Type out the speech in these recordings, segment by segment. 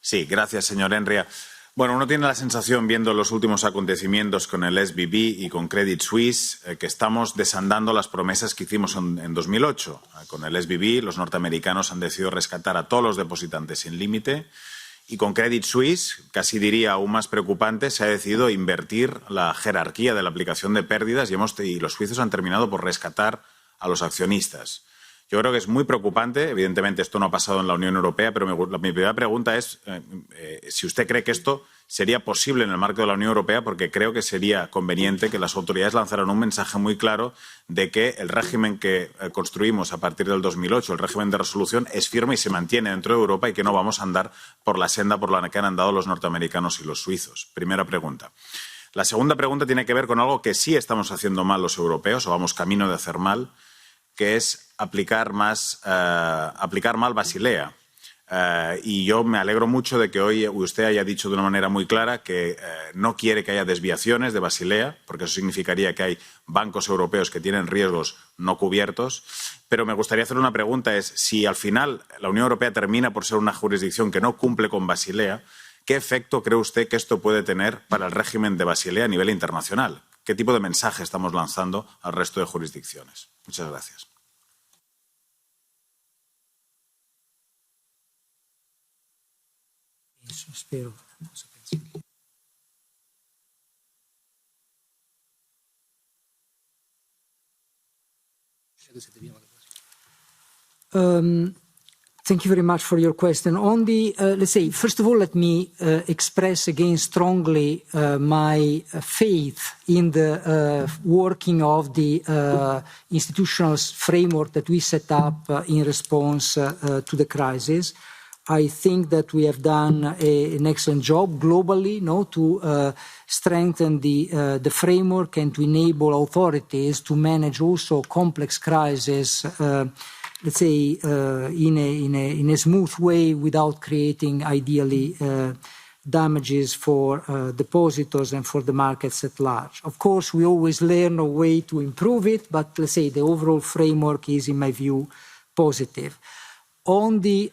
Sí, gracias, señor Enria. Bueno, uno tiene la sensación, viendo los últimos acontecimientos con el SVB y con Credit Suisse, que estamos desandando las promesas que hicimos en 2008. Con el SVB, los norteamericanos han decidido rescatar a todos los depositantes sin límite. Y con Credit Suisse, casi diría aún más preocupante, se ha decidido invertir la jerarquía de la aplicación de pérdidas y los suizos han terminado por rescatar a los accionistas. Yo creo que es muy preocupante. Evidentemente, esto no ha pasado en la Unión Europea, pero mi primera pregunta es si usted cree que esto sería posible en el marco de la Unión Europea, porque creo que sería conveniente que las autoridades lanzaran un mensaje muy claro de que el régimen que construimos a partir del 2008, el régimen de resolución, es firme y se mantiene dentro de Europa y que no vamos a andar por la senda por la que han andado los norteamericanos y los suizos. Primera pregunta. La segunda pregunta tiene que ver con algo que sí estamos haciendo mal los europeos, o vamos camino de hacer mal, que es aplicar mal Basilea. Y yo me alegro mucho de que hoy usted haya dicho de una manera muy clara que no quiere que haya desviaciones de Basilea, porque eso significaría que hay bancos europeos que tienen riesgos no cubiertos. Pero me gustaría hacer una pregunta, es si al final la Unión Europea termina por ser una jurisdicción que no cumple con Basilea, ¿qué efecto cree usted que esto puede tener para el régimen de Basilea a nivel internacional? ¿Qué tipo de mensaje estamos lanzando al resto de jurisdicciones? Muchas gracias. Spero. Thank you very much for your question. On the, let's say, first of all, let me express again strongly my faith in the working of the institutional framework that we set up in response to the crisis. I think that we have done an excellent job globally, to strengthen the framework and to enable authorities to manage also complex crises, let's say, in a smooth way without creating, ideally, damages for depositors and for the markets at large. Of course, we always learn a way to improve it, but let's say the overall framework is, in my view, positive. On the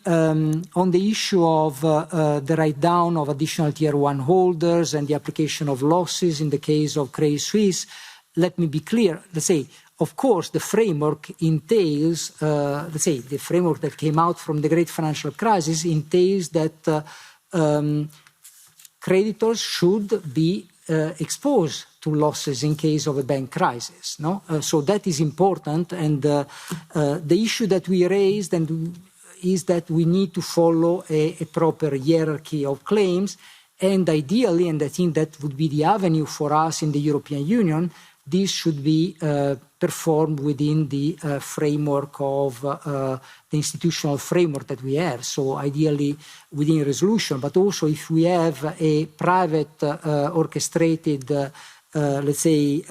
issue of the write-down of additional Tier 1 holders and the application of losses in the case of Credit Suisse, let me be clear. Let's say, of course, the framework entails, let's say, the framework that came out from the great financial crisis entails that creditors should be exposed to losses in case of a bank crisis. So that is important, and the issue that we raised is that we need to follow a proper hierarchy of claims, and ideally, and I think that would be the avenue for us in the European Union, this should be performed within the framework of the institutional framework that we have, so ideally within resolution, but also if we have a private orchestrated, let's say,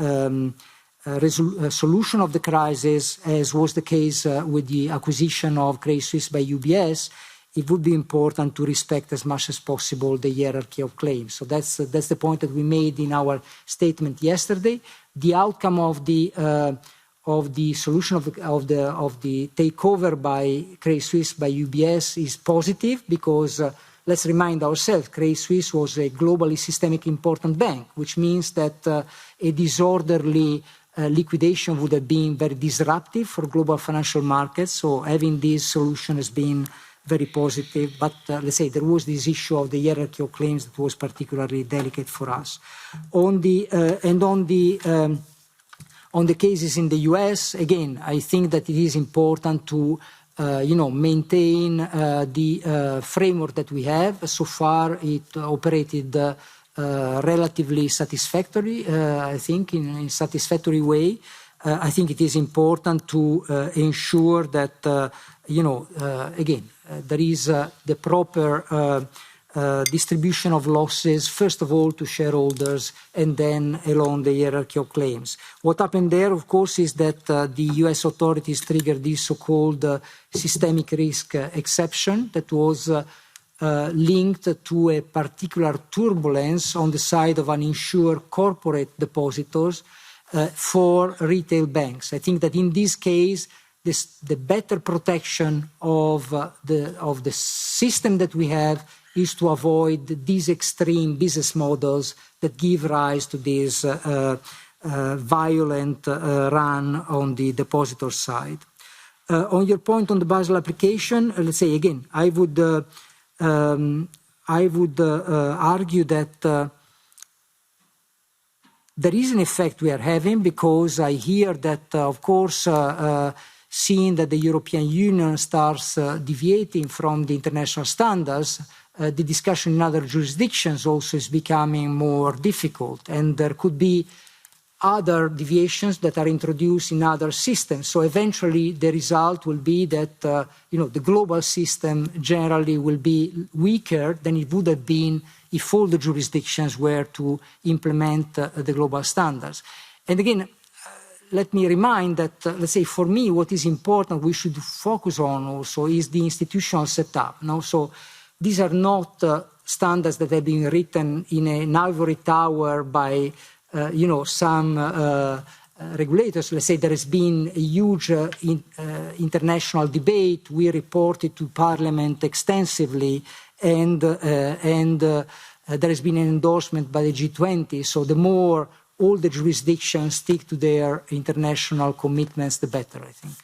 solution of the crisis, as was the case with the acquisition of Credit Suisse by UBS, it would be important to respect as much as possible the hierarchy of claims. So that's the point that we made in our statement yesterday. The outcome of the solution of the takeover by Credit Suisse by UBS is positive because let's remind ourselves, Credit Suisse was a globally systemic important bank, which means that a disorderly liquidation would have been very disruptive for global financial markets. So having this solution has been very positive. But let's say there was this issue of the hierarchy of claims that was particularly delicate for us. On the cases in the US, again, I think that it is important to maintain the framework that we have. So far, it operated relatively satisfactory, I think, in a satisfactory way. I think it is important to ensure that, again, there is the proper distribution of losses, first of all to shareholders and then along the hierarchy of claims. What happened there, of course, is that the US authorities triggered this so-called systemic risk exception that was linked to a particular turbulence on the side of uninsured corporate depositors for retail banks. I think that in this case, the better protection of the system that we have is to avoid these extreme business models that give rise to this violent run on the depositor side. On your point on the Basel application, let's say again, I would argue that there is an effect we are having, because I hear that, of course, seeing that the European Union starts deviating from the international standards, the discussion in other jurisdictions also is becoming more difficult, and there could be other deviations that are introduced in other systems. So eventually the result will be that the global system generally will be weaker than it would have been if all the jurisdictions were to implement the global standards. And again, let me remind that, let's say, for me, what is important, we should focus on also, is the institutional setup. So these are not standards that have been written in an ivory tower by some regulators. Let's say there has been a huge international debate. We reported to Parliament extensively, and there has been an endorsement by the G20. So the more all the jurisdictions stick to their international commitments, the better, I think.